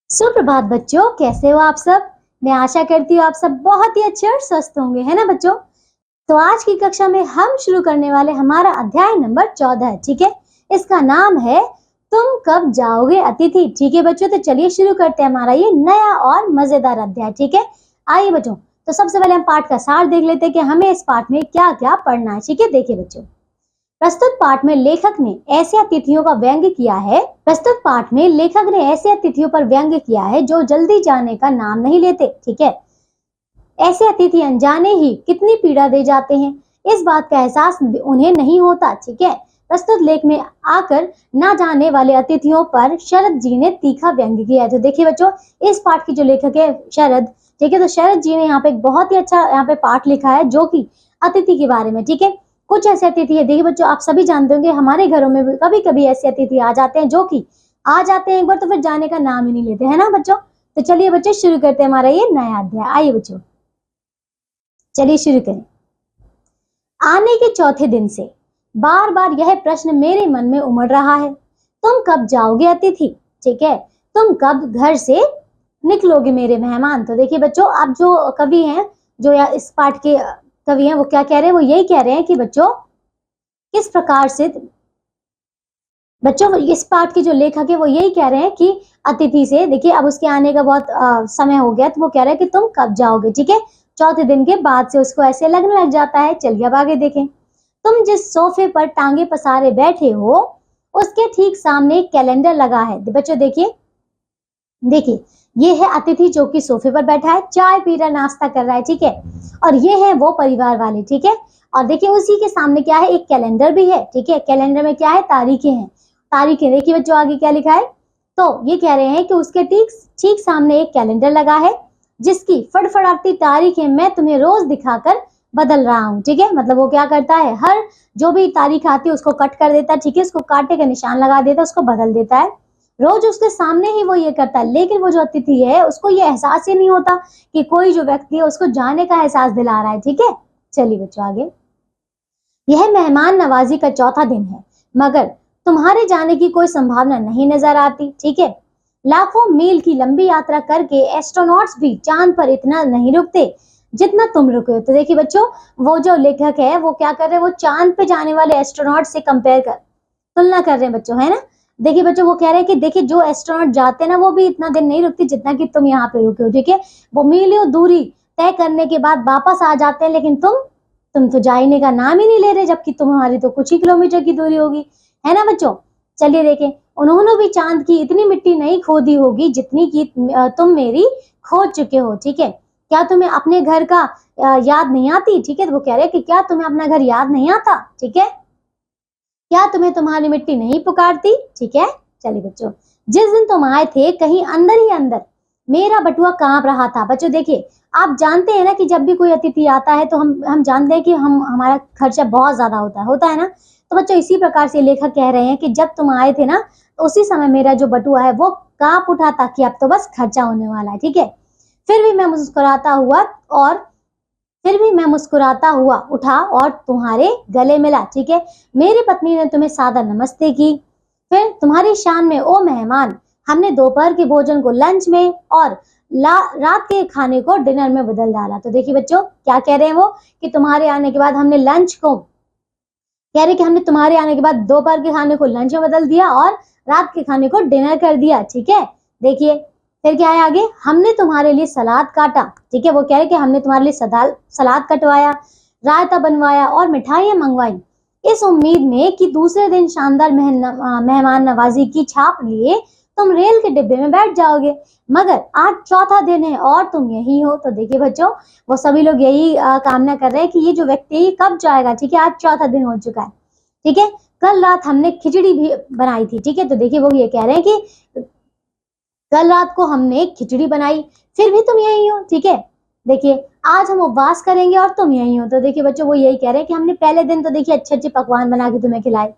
सुप्रभात बच्चों, कैसे हो आप सब। मैं आशा करती हूँ आप सब बहुत ही अच्छे और स्वस्थ होंगे, है ना बच्चों। तो आज की कक्षा में हम शुरू करने वाले हमारा अध्याय नंबर 14 है। ठीक है, इसका नाम है तुम कब जाओगे अतिथि। ठीक है बच्चों, तो चलिए शुरू करते हैं हमारा ये नया और मजेदार अध्याय। ठीक है, आइए बच्चों, तो सबसे पहले हम पाठ का सार देख लेते हैं कि हमें इस पाठ में क्या क्या पढ़ना है। ठीक है, देखिए बच्चों, प्रस्तुत पाठ में लेखक ने ऐसे अतिथियों का व्यंग्य किया है। प्रस्तुत पाठ में लेखक ने ऐसे अतिथियों पर व्यंग्य किया है जो जल्दी जाने का नाम नहीं लेते। ठीक है, ऐसे अतिथि अनजाने ही कितनी पीड़ा दे जाते हैं, इस बात का एहसास उन्हें नहीं होता। ठीक है, प्रस्तुत लेख में आकर ना जाने वाले अतिथियों पर शरद जी ने तीखा व्यंग्य किया है। तो देखिए बच्चों, इस पाठ की जो लेखक है शरद, ठीक है, तो शरद जी ने यहाँ पे एक बहुत ही अच्छा यहाँ पे पाठ लिखा है जो कि अतिथि के बारे में। ठीक है, कुछ ऐसे अतिथि है, देखिए बच्चों, आप सभी जानते होंगे हमारे घरों में कभी कभी ऐसे अतिथि आ जाते हैं जो कि आ जाते हैं एक बार तो फिर जाने का नाम ही नहीं लेते, है ना बच्चों। तो चलिए बच्चों शुरू करते हैं हमारा ये नया अध्याय। आइए बच्चों, चलिए शुरू करें। आने के चौथे दिन से बार बार यह प्रश्न मेरे मन में उमड़ रहा है, तुम कब जाओगे अतिथि। ठीक है, तुम कब घर से निकलोगे मेरे मेहमान। तो देखिए बच्चों, आप जो कवि हैं, जो या इस पाठ के कवि हैं, वो क्या कह रहे हैं, वो यही कह रहे हैं कि बच्चों किस प्रकार से, बच्चों इस पाठ के जो लेखक है वो यही कह रहे हैं कि अतिथि से, देखिए अब उसके आने का बहुत समय हो गया, तो वो कह रहे हैं कि तुम कब जाओगे। ठीक है, चौथे दिन के बाद से उसको ऐसे लगने लग जाता है। चलिए अब आगे देखें। तुम जिस सोफे पर टांगे पसारे बैठे हो उसके ठीक सामने एक कैलेंडर लगा है। बच्चों देखिए, देखिए ये है अतिथि जो कि सोफे पर बैठा है, चाय पी रहा, नाश्ता कर रहा है। ठीक है, और ये है वो परिवार वाले। ठीक है, और देखिए उसी के सामने क्या है, एक कैलेंडर भी है। ठीक है, कैलेंडर में क्या है, तारीखें हैं। तारीखें देखिए बच्चों, आगे क्या लिखा है, तो ये कह रहे हैं कि उसके ठीक ठीक सामने एक कैलेंडर लगा है जिसकी फड़फड़ाती तारीखें मैं तुम्हें रोज दिखाकर बदल रहा हूँ। ठीक है, मतलब वो क्या करता है, हर जो भी तारीख आती है उसको कट कर देता है। ठीक है, उसको कांटे का निशान लगा देता है, उसको बदल देता है। रोज उसके सामने ही वो ये करता है, लेकिन वो जो अतिथि है उसको ये एहसास ही नहीं होता कि कोई जो व्यक्ति है उसको जाने का एहसास दिला रहा है। ठीक है, चलिए बच्चों आगे। यह मेहमान नवाजी का चौथा दिन है, मगर तुम्हारे जाने की कोई संभावना नहीं नजर आती। ठीक है, लाखों मील की लंबी यात्रा करके एस्ट्रोनॉट्स भी चांद पर इतना नहीं रुकते जितना तुम रुके हो। तो देखिए बच्चों, वो जो लेखक है वो क्या कर रहे हैं, वो चांद पे जाने वाले एस्ट्रोनॉट से कंपेयर कर, तुलना कर रहे हैं बच्चों, है ना। देखिए बच्चों, वो कह रहे हैं कि देखिए जो एस्ट्रोनॉट जाते हैं ना वो भी इतना दिन नहीं रुकते जितना कि तुम यहाँ पे रुके हो। ठीक है, वो मीलों दूरी तय करने के बाद वापस आ जाते हैं, लेकिन तुम तो जाने का नाम ही नहीं ले रहे, जबकि तुम्हारी तो कुछ ही किलोमीटर की दूरी होगी, है ना बच्चों। चलिए देखें, उन्होंने भी चांद की इतनी मिट्टी नहीं खोदी होगी जितनी की तुम मेरी खोद चुके हो। ठीक है, क्या तुम्हें अपने घर का याद नहीं आती। ठीक है, तो वो कह रहे हैं कि क्या तुम्हें अपना घर याद नहीं आता। ठीक है, क्या तुम्हें तुम्हारी मिट्टी नहीं पुकारती। ठीक है, चलिए बच्चों, जिस दिन तुम आए थे कहीं अंदर ही अंदर मेरा बटुआ कांप रहा था। बच्चों देखिए, आप जानते हैं ना कि जब भी कोई अतिथि आता है तो हम जानते हैं कि हमारा खर्चा बहुत ज्यादा होता है ना। तो बच्चों इसी प्रकार से लेखक कह रहे हैं कि जब तुम आए थे ना तो उसी समय मेरा जो बटुआ है वो कांप उठा था कि अब तो बस खर्चा होने वाला है। ठीक है, फिर भी मैं मुस्कुराता हुआ और फिर भी मैं मुस्कुराता हुआ उठा और तुम्हारे गले मिला। ठीक है, मेरी पत्नी ने तुम्हें सादा नमस्ते की, फिर तुम्हारी शान में ओ मेहमान हमने दोपहर के भोजन को लंच में और रात के खाने को डिनर में बदल डाला। तो देखिए बच्चों, क्या कह रहे हैं वो कि तुम्हारे आने के बाद हमने लंच को, कह रहे कि हमने तुम्हारे आने के बाद दोपहर के खाने को लंच में बदल दिया और रात के खाने को डिनर कर दिया। ठीक है, देखिए फिर क्या है आगे, हमने तुम्हारे लिए सलाद काटा। ठीक है, वो कह रहे कि हमने तुम्हारे लिए सलाद कटवाया, रायता बनवाया और मिठाइयां मंगवाई, इस उम्मीद में कि दूसरे दिन शानदार मेहमान नवाजी की छाप लिए तुम रेल के डिब्बे में बैठ जाओगे, मगर आज चौथा दिन है और तुम यही हो। तो देखिए बच्चों, वो सभी लोग यही कामना कर रहे हैं कि ये जो व्यक्ति कब जाएगा। ठीक है, आज चौथा दिन हो चुका है। ठीक है, कल रात हमने खिचड़ी भी बनाई थी। ठीक है, तो देखिए वो ये कह रहे हैं कि कल रात को हमने खिचड़ी बनाई, फिर भी तुम यही हो। ठीक है, देखिए आज हम उपवास करेंगे और तुम यही हो। तो देखिए बच्चों, वो यही कह रहे हैं कि हमने पहले दिन तो देखिए अच्छे अच्छे पकवान बना के तुम्हें खिलाए,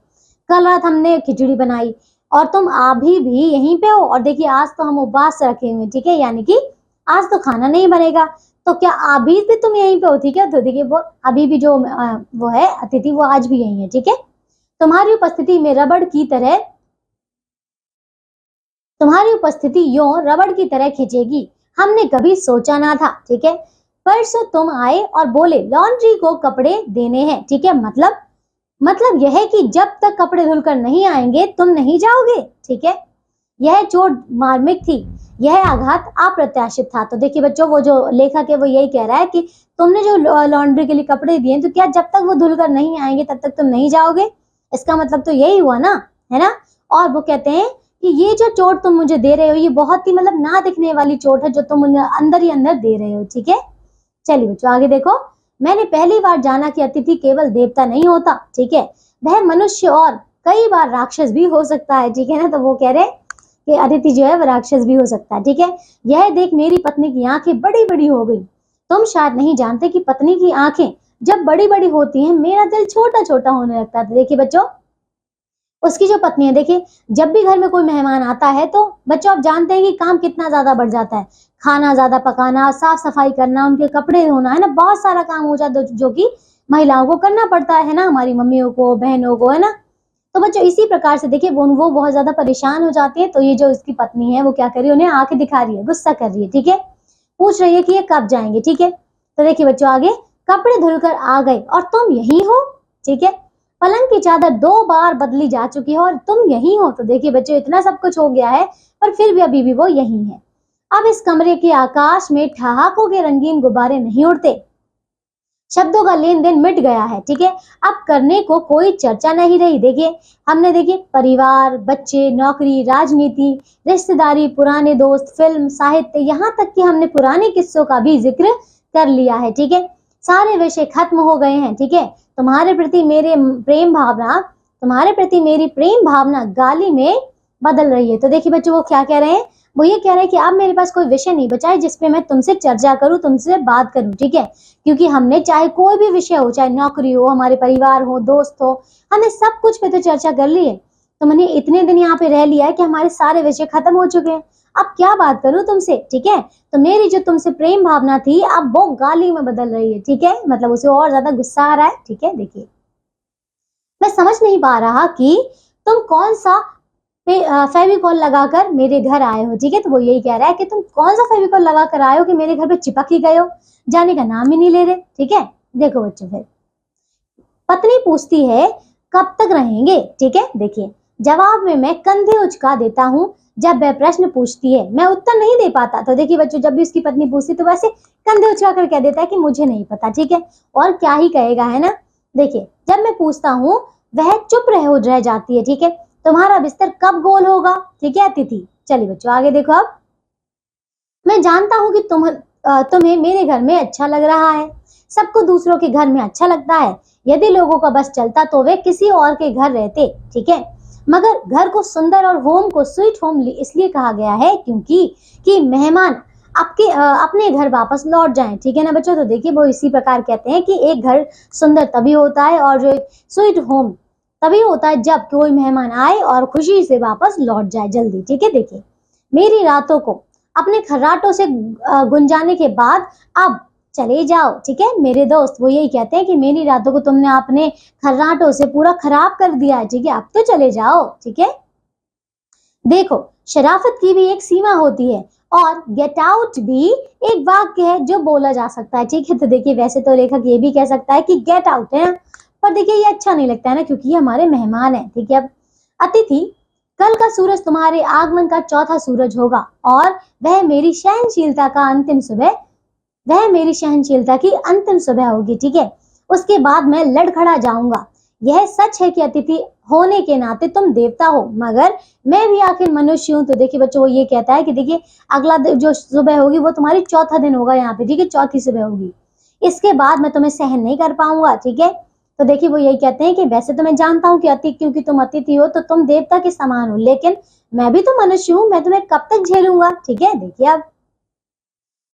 कल रात हमने खिचड़ी बनाई और तुम अभी भी यहीं पे हो, और देखिए आज तो हम उपवास रखे हुए। ठीक है, यानी कि आज तो खाना नहीं बनेगा, तो क्या अभी भी तुम यहीं पे हो। ठीक है, तो देखिए वो अभी भी जो वो है अतिथि वो आज भी यही है। ठीक है, तुम्हारी उपस्थिति में रबड़ की तरह तुम्हारी उपस्थिति यूं रबड़ की तरह खींचेगी, हमने कभी सोचा ना था। ठीक है, परसों तुम आए और बोले लॉन्ड्री को कपड़े देने हैं। ठीक है, मतलब यह है कि जब तक कपड़े धुलकर नहीं आएंगे तुम नहीं जाओगे। ठीक है, यह चोट मार्मिक थी, यह आघात अप्रत्याशित था। तो देखिए बच्चों, वो जो लेखक है वो यही कह रहा है कि तुमने जो लॉन्ड्री के लिए कपड़े दिए तो क्या जब तक वो धुलकर नहीं आएंगे तब तक तुम नहीं जाओगे? इसका मतलब तो यही हुआ ना, है ना। और वो कहते हैं कि ये जो चोट तुम मुझे दे रहे हो ये बहुत ही मतलब ना दिखने वाली चोट है जो तुम अंदर ही अंदर दे रहे हो। ठीक है, चलिए बच्चों आगे देखो। मैंने पहली बार जाना कि अतिथि केवल देवता नहीं होता। ठीक है, वह मनुष्य और कई बार राक्षस भी हो सकता है। ठीक है ना, तो वो कह रहे हैं कि अतिथि जो है वो राक्षस भी हो सकता है। ठीक है, यह देख मेरी पत्नी की आंखें बड़ी बड़ी हो गई। तुम शायद नहीं जानते कि पत्नी की आंखें जब बड़ी बड़ी होती हैं मेरा दिल छोटा छोटा होने लगता है। देखिए बच्चों, उसकी जो पत्नी है, देखिए जब भी घर में कोई मेहमान आता है तो बच्चों आप जानते हैं कि काम कितना ज्यादा बढ़ जाता है। खाना ज्यादा पकाना, साफ सफाई करना, उनके कपड़े धोना, है ना, बहुत सारा काम हो जाता है जो कि महिलाओं को करना पड़ता है ना, हमारी मम्मियों को, बहनों को, है ना। तो बच्चों इसी प्रकार से देखिए वो बहुत ज्यादा परेशान हो जाती है। तो ये जो इसकी पत्नी है वो क्या कर रही है, उन्हें आंखें दिखा रही है, गुस्सा कर रही है। ठीक है, पूछ रही है कि ये कब जाएंगे। ठीक है, तो देखिए बच्चों आगे, कपड़े धुलकर आ गए और तुम यही हो। ठीक है, पलंग की चादर 2 बार बदली जा चुकी है और तुम यही हो। तो देखिए बच्चों, इतना सब कुछ हो गया है पर फिर भी अभी भी वो यही है। अब इस कमरे के आकाश में ठहाकों के रंगीन गुब्बारे नहीं उड़ते, शब्दों का लेन देन मिट गया है। ठीक है, अब करने को कोई चर्चा नहीं रही। देखिए हमने देखिए परिवार, बच्चे, नौकरी, राजनीति, रिश्तेदारी, पुराने दोस्त, फिल्म, साहित्य, यहाँ तक कि हमने पुराने किस्सों का भी जिक्र कर लिया है। ठीक है, सारे विषय खत्म हो गए हैं। ठीक है, तुम्हारे प्रति मेरी प्रेम भावना गाली में बदल रही है। तो देखिए बच्चों, वो क्या कह रहे हैं, वो ये कह रहे हैं कि अब मेरे पास कोई विषय नहीं बचा है जिसपे मैं तुमसे चर्चा करूं, तुमसे बात करूं। ठीक है, क्योंकि हमने चाहे कोई भी विषय हो, चाहे नौकरी हो, हमारे परिवार हो, दोस्त हो, हमने सब कुछ पे तो चर्चा कर ली है। तो मैंने इतने दिन यहाँ पे रह लिया है कि हमारे सारे विषय खत्म हो चुके हैं। अब क्या बात करूं तुमसे? ठीक है, तो मेरी जो तुमसे प्रेम भावना थी अब वो गाली में बदल रही है। ठीक है, मतलब उसे और ज्यादा गुस्सा आ रहा है। ठीक है, देखिए मैं समझ नहीं पा रहा कि तुम कौन सा फेविकॉल लगाकर मेरे घर आए हो। ठीक है, तो वो यही कह रहा है कि तुम कौन सा फेविकॉल लगाकर आए हो कि मेरे घर पे चिपक ही गए हो, जाने का नाम ही नहीं ले रहे। ठीक है, देखो बच्चों, फिर पत्नी पूछती है कब तक रहेंगे। ठीक है, देखिए जवाब में मैं कंधे उचका देता हूँ। जब वह प्रश्न पूछती है मैं उत्तर नहीं दे पाता। तो देखिए बच्चों, जब भी उसकी पत्नी पूछती तो वैसे कंधे उचका कर कह देता है कि मुझे नहीं पता। ठीक है, और क्या ही कहेगा, है ना। देखिए जब मैं पूछता हूँ वह चुप रह जाती है। ठीक है, तुम्हारा बिस्तर कब गोल होगा? ठीक है अतिथि, चलिए बच्चों आगे देखो। अब मैं जानता हूँ कि तुम्हें मेरे घर में अच्छा लग रहा है, सबको दूसरों के घर में अच्छा लगता है। यदि लोगों का बस चलता तो वे किसी और के घर रहते। ठीक है, मगर घर को सुंदर और होम को स्वीट होम इसलिए कहा गया है क्योंकि कि मेहमान अपने घर वापस लौट जाएं। ठीक है ना बच्चों, तो देखिए वो इसी प्रकार कहते हैं कि एक घर सुंदर तभी होता है और जो स्वीट होम तभी होता है जब कोई मेहमान आए और खुशी से वापस लौट जाए जल्दी। ठीक है, देखिए मेरी रातों को अपने खर्राटों से गुंजाने के बाद अब चले जाओ। ठीक है मेरे दोस्त, वो यही कहते हैं कि मेरी रातों को तुमने अपने खर्राटों से पूरा खराब कर दिया है। ठीक है, अब तो चले जाओ। ठीक है, देखो शराफत की भी एक सीमा होती है और गेट आउट भी एक वाक्य है जो बोला जा सकता है। ठीक है, तो देखिए वैसे तो लेखक ये भी कह सकता है कि गेट आउट है, पर देखिए ये अच्छा नहीं लगता है ना, क्योंकि ये हमारे मेहमान है। ठीक है, अब अतिथि कल का सूरज तुम्हारे आगमन का चौथा सूरज होगा और वह मेरी सहनशीलता की अंतिम सुबह होगी। ठीक है, उसके बाद मैं लड़खड़ा जाऊंगा। यह सच है कि अतिथि होने के नाते तुम देवता हो, मगर मैं भी आखिर मनुष्य हूँ। तो देखिए बच्चों, वो ये कहता है कि देखिए अगला जो सुबह होगी वो तुम्हारी चौथा दिन होगा यहाँ पे। ठीक है, चौथी सुबह होगी, इसके बाद मैं तुम्हें सहन नहीं कर पाऊंगा। ठीक है, तो देखिए वो यही कहते हैं कि वैसे तो मैं जानता हूँ कि क्योंकि तुम अतिथि हो तो तुम देवता के समान हो, लेकिन मैं भी तो मनुष्य हूँ, मैं तुम्हें कब तक झेलूंगा। ठीक है, देखिए अब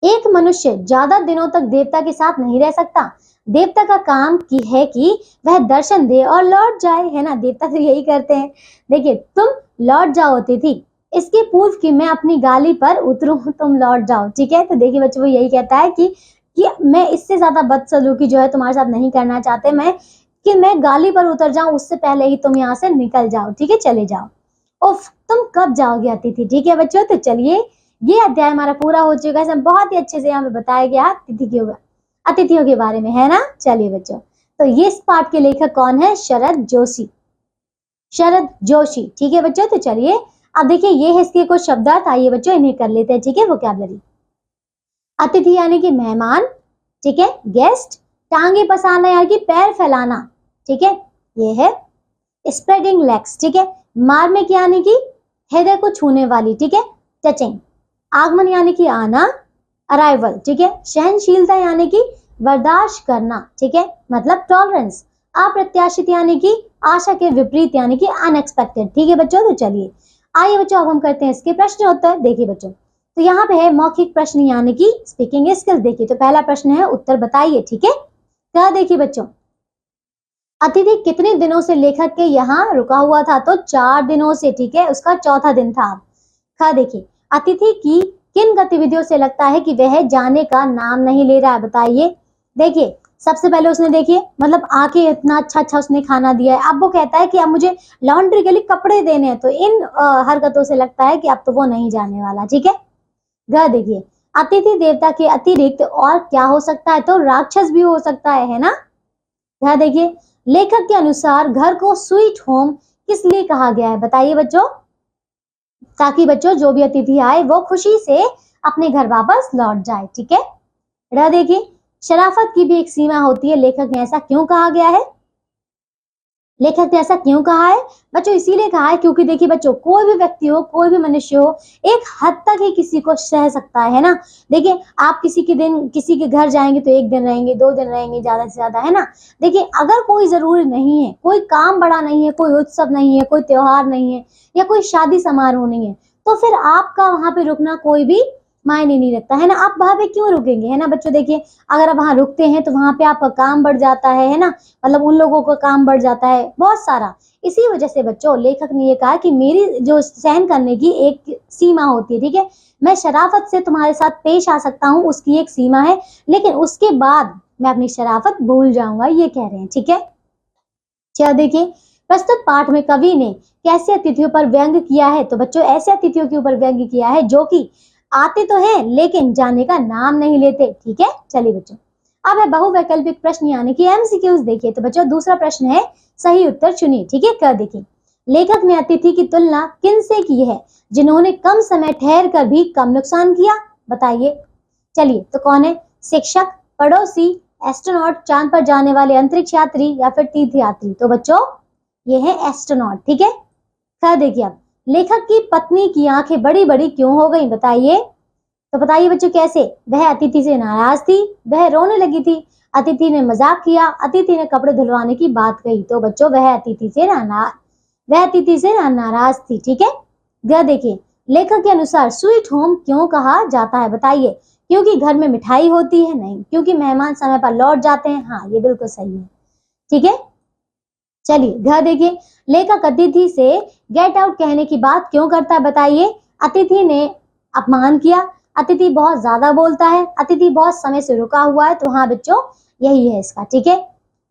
एक मनुष्य ज्यादा दिनों तक देवता के साथ नहीं रह सकता। देवता का काम की है कि वह दर्शन दे और लौट जाए, है ना, देवता तो यही करते हैं। देखिए तुम लौट जाओ अतिथि, इसके पूर्व कि मैं अपनी गाली पर उतरूं तुम लौट जाओ। ठीक है, तो देखिए बच्चों, वो यही कहता है कि मैं इससे ज्यादा बदसलूकी जो है तुम्हारे साथ नहीं करना चाहते, मैं गाली पर उतर जाऊं उससे पहले ही तुम यहाँ से निकल जाओ। ठीक है, चले जाओ। उफ, तुम कब जाओगे अतिथि। ठीक है बच्चों, तो चलिए ये अध्याय हमारा पूरा हो चुका है। इसमें बहुत ही अच्छे से यहाँ पे बताया गया अतिथियों के बारे में, है ना। चलिए बच्चों, तो ये इस पाठ के लेखक कौन है? शरद जोशी, शरद जोशी। ठीक है बच्चों, तो चलिए अब देखिए ये है इसके कुछ शब्दार्थ। आइए बच्चों इन्हें कर लेते हैं। ठीक है, वोकैबुलरी। अतिथि यानी कि मेहमान, ठीक है, गेस्ट। टांगे पसारना यानी कि पैर फैलाना, ठीक है, ये है स्प्रेडिंग लेग्स। ठीक है, मार्मिक यानी कि हृदय को छूने वाली, ठीक है, टचिंग। आगमन यानी कि आना, अराइवल। ठीक है, सहनशीलता यानी कि बर्दाश्त करना, ठीक है, मतलब टॉलरेंस। अप्रत्याशित यानी कि आशा के विपरीत यानी कि अनएक्सपेक्टेड। ठीक है बच्चों, तो चलिए आइए बच्चों अब हम करते हैं इसके प्रश्न उत्तर। देखिए बच्चों, तो यहाँ पे है मौखिक प्रश्न यानी कि स्पीकिंग स्किल्स। देखिए तो पहला प्रश्न है, उत्तर बताइए। ठीक है, क्या देखिए बच्चों, अतिथि कितने दिनों से लेखक के यहाँ रुका हुआ था? तो 4 दिनों से। ठीक है, उसका चौथा दिन था। खा देखिए, अतिथि की किन गतिविधियों से लगता है कि वह जाने का नाम नहीं ले रहा है? बताइए। देखिए सबसे पहले उसने देखिए मतलब आके इतना अच्छा अच्छा उसने खाना दिया है, अब वो कहता है कि अब मुझे लॉन्ड्री के लिए कपड़े देने हैं, तो इन हरकतों से लगता है कि अब तो वो नहीं जाने वाला। ठीक है, ग देखिए, अतिथि देवता के अतिरिक्त और क्या हो सकता है? तो राक्षस भी हो सकता है ना। ध्यान देखिए, लेखक के अनुसार घर को स्वीट होम किस लिए कहा गया है? बताइए बच्चों। ताकि बच्चों जो भी अतिथि आए वो खुशी से अपने घर वापस लौट जाए। ठीक है, रा देखिए, शराफत की भी एक सीमा होती है, लेखक ने ऐसा क्यों कहा गया है? लेखक ने ऐसा क्यों कहा है बच्चों? इसीलिए कहा है क्योंकि देखिए बच्चों, कोई भी व्यक्ति हो, कोई भी मनुष्य हो, एक हद तक ही किसी को सह सकता है ना। देखिए आप किसी के घर जाएंगे तो 1 दिन रहेंगे, 2 दिन रहेंगे ज्यादा से ज्यादा, है ना। देखिए अगर कोई जरूरी नहीं है, कोई काम बड़ा नहीं है, कोई उत्सव नहीं है, कोई त्योहार नहीं है, या कोई शादी समारोह नहीं है, तो फिर आपका वहां पे रुकना कोई भी मायने नहीं रखता, है ना। आप वहां पे क्यों रुकेंगे, है ना बच्चों। देखिए अगर आप वहां रुकते हैं तो वहां पे आपका काम बढ़ जाता है ना, मतलब उन लोगों का काम बढ़ जाता है बहुत सारा। इसी वजह से बच्चों लेखक ने ये कहा कि मेरी जो सहन करने की एक सीमा होती है। ठीक है, मैं शराफत से तुम्हारे साथ पेश आ सकता हूँ, उसकी एक सीमा है, लेकिन उसके बाद मैं अपनी शराफत भूल जाऊंगा, ये कह रहे हैं। ठीक है, चलो देखिए, प्रस्तुत पाठ में कवि ने कैसे अतिथियों पर व्यंग किया है? तो बच्चों ऐसे अतिथियों के ऊपर व्यंग किया है जो कि आते तो हैं लेकिन जाने का नाम नहीं लेते। ठीक है, चलिए बच्चों अब है बहुवैकल्पिक प्रश्न यानी कि एमसीक्यूज। देखिए तो बच्चों दूसरा प्रश्न है, सही उत्तर चुनिए। ठीक है, कर देखिए, लेखक ने अतिथि की तुलना किन से की है जिन्होंने कम समय ठहर कर भी कम नुकसान किया? बताइए। चलिए तो कौन है? शिक्षक, पड़ोसी, एस्ट्रोनॉट, चांद पर जाने वाले अंतरिक्ष यात्री, या फिर तीर्थयात्री? तो बच्चों ये है एस्ट्रोनॉट। ठीक है, खैर देखिए अब, लेखक की पत्नी की आंखें बड़ी बड़ी क्यों हो गई? बताइए। तो बताइए बच्चों कैसे? वह अतिथि से नाराज थी, वह रोने लगी थी, अतिथि ने मजाक किया, अतिथि ने कपड़े धुलवाने की बात कही। तो बच्चों वह अतिथि से नाराज थी। ठीक है, ग देखिए, लेखक के अनुसार स्वीट होम क्यों कहा जाता है? बताइए। क्योंकि घर में मिठाई होती है? नहीं। क्योंकि मेहमान समय पर लौट जाते हैं? हाँ, ये बिल्कुल सही है। ठीक है, चलिए घर देखिए, लेखक अतिथि से गेट आउट कहने की बात क्यों करता है? बताइए। अतिथि ने अपमान किया, अतिथि बहुत ज्यादा बोलता है, अतिथि बहुत समय से रुका हुआ है। तो हाँ बच्चों यही है इसका। ठीक है,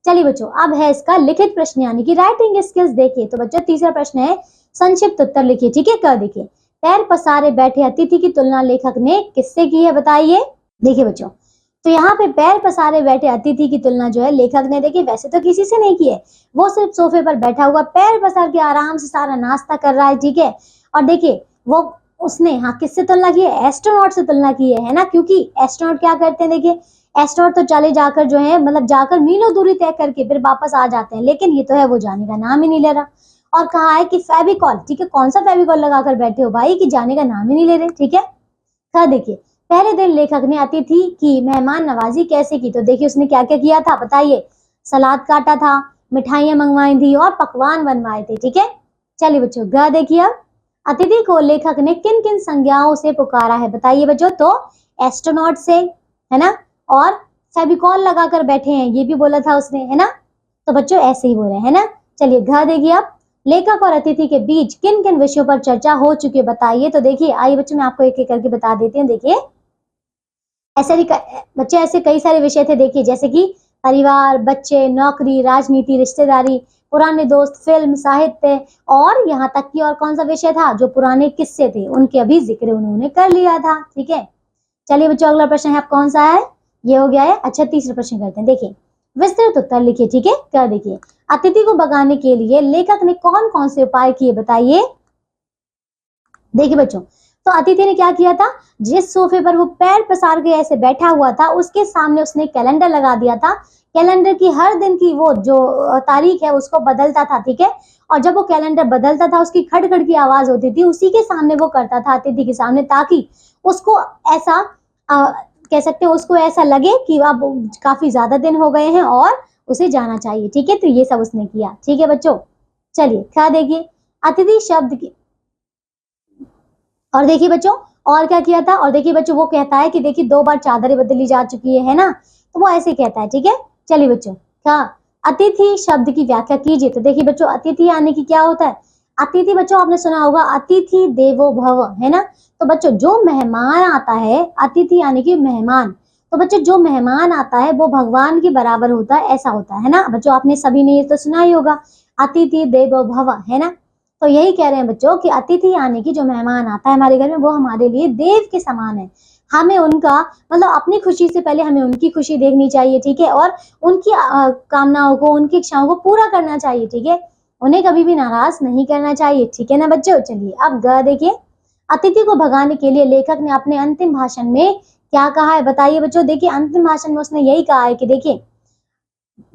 चलिए बच्चों अब है इसका लिखित प्रश्न यानी कि राइटिंग स्किल्स। देखिए तो बच्चों तीसरा प्रश्न है, संक्षिप्त उत्तर लिखिए। ठीक है, कर देखिए, पैर पसारे बैठे अतिथि की तुलना लेखक ने किससे की है? बताइए। देखिए बच्चों, तो यहाँ पे पैर पसारे बैठे अतिथि की तुलना जो है लेखक ने देखिए वैसे तो किसी से नहीं की है, वो सिर्फ सोफे पर बैठा हुआ पैर पसार के आराम से सारा नाश्ता कर रहा है। ठीक है, और देखिए वो उसने हाँ किससे तुलना की है? एस्ट्रोनॉट से तुलना की है ना, क्योंकि एस्ट्रोनॉट क्या करते हैं? देखिए एस्ट्रोनॉट तो चले जाकर जो है मतलब जाकर मीलों दूरी तय करके फिर वापस आ जाते हैं, लेकिन ये तो है वो जाने का नाम ही नहीं ले रहा। और कहा है कि फेविकॉल, ठीक है, कौन सा फेविकॉल लगाकर बैठे हो भाई कि जाने का नाम ही नहीं ले रहे। ठीक है, था देखिए, पहले दिन लेखक ने अतिथि की मेहमान नवाजी कैसे की? तो देखिए उसने क्या क्या किया था? बताइए। सलाद काटा था, मिठाइयां मंगवाई थी और पकवान बनवाए थे। ठीक है, चलिए बच्चों ग देखिए, अब अतिथि को लेखक ने किन किन संज्ञाओं से पुकारा है? बताइए बच्चों। तो एस्ट्रोनॉट से, है ना, और फेविकॉल लगाकर बैठे हैं ये भी बोला था उसने, है ना। तो बच्चों ऐसे ही बोले, है ना। चलिए घ देखिए, अब लेखक और अतिथि के बीच किन किन विषयों पर चर्चा हो चुकी है? बताइए। तो देखिए आइए बच्चों मैं आपको एक एक करके बता देती हूँ। देखिए ऐसे भी बच्चे ऐसे कई सारे विषय थे। देखिए जैसे कि परिवार, बच्चे, नौकरी, राजनीति, रिश्तेदारी, पुराने दोस्त, फिल्म, साहित्य और यहाँ तक कि और कौन सा विषय था, जो पुराने किस्से थे उनके अभी जिक्र उन्होंने कर लिया था। ठीक है, चलिए बच्चों अगला प्रश्न है, आप कौन सा है, ये हो गया है। अच्छा, तीसरा प्रश्न करते हैं। देखिए, विस्तृत उत्तर लिखिए। ठीक है, क्या देखिए, अतिथि को भगाने के लिए लेखक ने कौन कौन से उपाय किए, बताइए। देखिए बच्चों, तो अतिथि ने क्या किया था, जिस सोफे पर वो पैर पसार के ऐसे बैठा हुआ था उसके सामने उसने कैलेंडर लगा दिया था। कैलेंडर की हर दिन की वो जो तारीख है उसको बदलता था। ठीक है, और जब वो कैलेंडर बदलता था उसकी खड़खड़ की आवाज होती थी, उसी के सामने वो करता था, अतिथि के सामने, ताकि उसको ऐसा कह सकते हैं, उसको ऐसा लगे कि अब काफी ज्यादा दिन हो गए हैं और उसे जाना चाहिए। ठीक है, तो ये सब उसने किया। ठीक है बच्चों, चलिए क्या देखिए, अतिथि शब्द की, और देखिए बच्चों और क्या किया था, और देखिए बच्चों वो कहता है कि देखिए 2 बार चादरें बदली जा चुकी है ना, तो वो ऐसे कहता है। ठीक है, चलिए बच्चों, क्या अतिथि शब्द की व्याख्या कीजिए। तो देखिए बच्चों, अतिथि यानी कि क्या होता है, अतिथि बच्चों आपने सुना होगा अतिथि देवो भव, है ना। तो बच्चों जो मेहमान आता है, अतिथि यानी कि मेहमान, तो बच्चों जो मेहमान आता है वो भगवान के बराबर होता है, ऐसा होता है ना बच्चों, आपने सभी ने ये तो सुना ही होगा, अतिथि देवो भव, है ना। तो यही कह रहे हैं बच्चों कि अतिथि यानी कि जो मेहमान आता है हमारे घर में, वो हमारे लिए देव के समान है। हमें उनका मतलब अपनी खुशी से पहले हमें उनकी खुशी देखनी चाहिए। ठीक है, और उनकी कामनाओं को, उनकी इच्छाओं को पूरा करना चाहिए। ठीक है, उन्हें कभी भी नाराज नहीं करना चाहिए। ठीक है ना बच्चों, चलिए अब ग देखिए, अतिथि को भगाने के लिए लेखक ने अपने अंतिम भाषण में क्या कहा है, बताइए बच्चों। देखिए अंतिम भाषण में उसने यही कहा है कि देखिए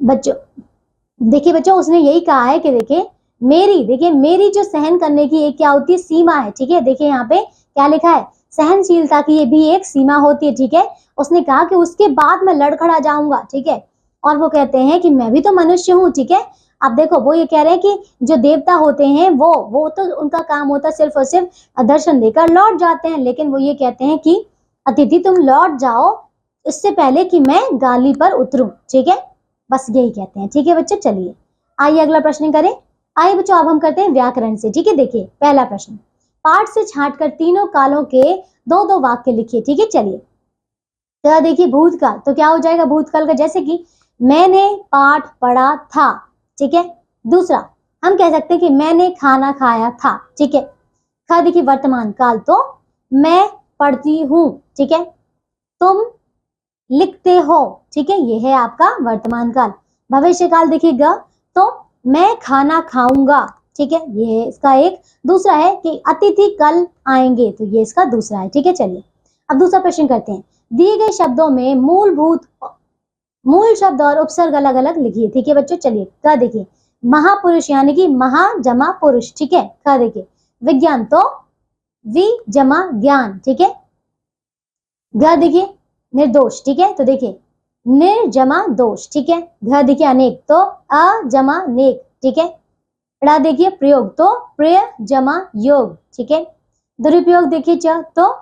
बच्चों उसने यही कहा है कि देखिए मेरी जो सहन करने की एक क्या होती है, सीमा है। ठीक है, देखिए यहाँ पे क्या लिखा है, सहनशीलता की ये भी एक सीमा होती है। ठीक है, उसने कहा कि उसके बाद मैं लड़खड़ा जाऊंगा। ठीक है, और वो कहते हैं कि मैं भी तो मनुष्य हूँ। ठीक है, अब देखो वो ये कह रहे हैं कि जो देवता होते हैं वो तो उनका काम होता है सिर्फ और सिर्फ दर्शन देकर लौट जाते हैं, लेकिन वो ये कहते हैं कि अतिथि तुम लौट जाओ इससे पहले कि मैं गाली पर उतरूं। ठीक है, बस यही कहते हैं। ठीक है बच्चे, चलिए आइए अगला प्रश्न करें। आइए बच्चों अब हम करते हैं व्याकरण से। ठीक है, देखिए पहला प्रश्न, पाठ से छांटकर तीनों कालों के 2-2 वाक्य लिखिए। ठीक है, चलिए तो देखिए भूतकाल, तो क्या हो जाएगा भूतकाल का, जैसे कि मैंने पाठ पढ़ा था। ठीक है, दूसरा हम कह सकते हैं कि मैंने खाना खाया था। ठीक है, खा देखिए वर्तमान काल, तो मैं पढ़ती हूँ। ठीक है, तुम लिखते हो। ठीक है, ये है आपका वर्तमान काल। भविष्य काल देखिएगा, तो मैं खाना खाऊंगा। ठीक है, ये इसका एक दूसरा है कि अतिथि कल आएंगे, तो ये इसका दूसरा है। ठीक है, चलिए अब दूसरा प्रश्न करते हैं। दिए गए शब्दों में मूल शब्द और उपसर्ग अलग अलग लिखिए। ठीक है बच्चों, चलिए क्या देखिए, महापुरुष यानी कि महा जमा पुरुष। ठीक है, क्या देखिए, विज्ञान तो वि जमा ज्ञान। ठीक है, ग देखिए निर्दोष। ठीक है, तो देखिए निर्जमा दोष। ठीक है, घ देखिए अनेक, तो अ जमा नेक। ठीक है, ड़ा देखिए प्रयोग, तो प्रय जमा योग। ठीक है, दुरुपयोग देखिए च, तो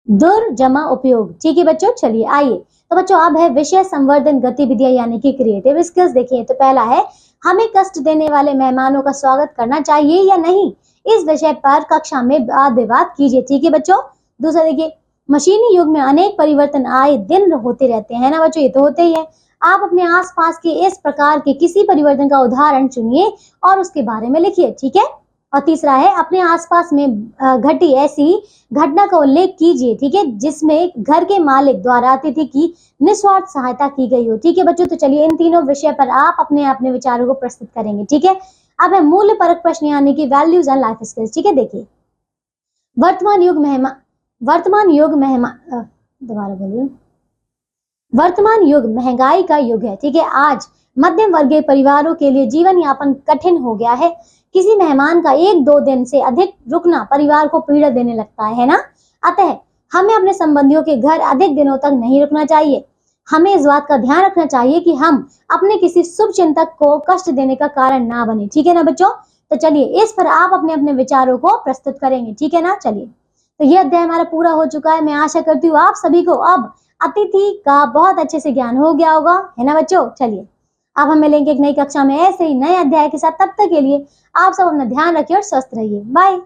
दुर जमा उपयोग। ठीक है बच्चों, चलिए आइए, तो बच्चों अब है विषय संवर्धन गतिविधियां यानी कि क्रिएटिव स्किल्स। देखिए तो पहला है, हमें कष्ट देने वाले मेहमानों का स्वागत करना चाहिए या नहीं, इस विषय पर कक्षा में वाद विवाद कीजिए। ठीक है बच्चों, दूसरा देखिए, मशीनी युग में अनेक परिवर्तन आए दिन होते रहते हैं ना बच्चों, ये तो होते ही है। आप अपने आसपास के इस प्रकार के किसी परिवर्तन का उदाहरण चुनिए और उसके बारे में लिखिए। ठीक है, और तीसरा है, अपने आसपास में घटी ऐसी घटना का उल्लेख कीजिए। ठीक है, जिसमें घर के मालिक द्वारा अतिथि की निस्वार्थ सहायता की गई हो। ठीक है बच्चों, तो चलिए इन तीनों विषय पर आप अपने अपने विचारों को प्रस्तुत करेंगे। ठीक है, अब है मूल्य परक प्रश्न यानी कि वैल्यूज एंड लाइफ स्किल्स। ठीक है, देखिए वर्तमान युग मेहमान दोबारा बोलिए, वर्तमान युग महंगाई का युग है। ठीक है, आज मध्यम वर्गीय परिवारों के लिए जीवन यापन कठिन हो गया है। किसी मेहमान का 1-2 दिन से अधिक रुकना परिवार को पीड़ा देने लगता है ना। अतः हमें अपने संबंधियों के घर अधिक दिनों तक नहीं रुकना चाहिए। हमें इस बात का ध्यान रखना चाहिए कि हम अपने किसी शुभ चिंतक को कष्ट देने का कारण ना बने। ठीक है ना बच्चों, तो चलिए इस पर आप अपने अपने विचारों को प्रस्तुत करेंगे। ठीक है ना, चलिए तो ये अध्याय हमारा पूरा हो चुका है। मैं आशा करती हूँ आप सभी को अब अतिथि का बहुत अच्छे से ज्ञान हो गया होगा, है ना बच्चों। चलिए अब हम मिलेंगे एक नई कक्षा में ऐसे ही नए अध्याय के साथ, तब तक के लिए आप सब अपना ध्यान रखिए और स्वस्थ रहिए। बाय।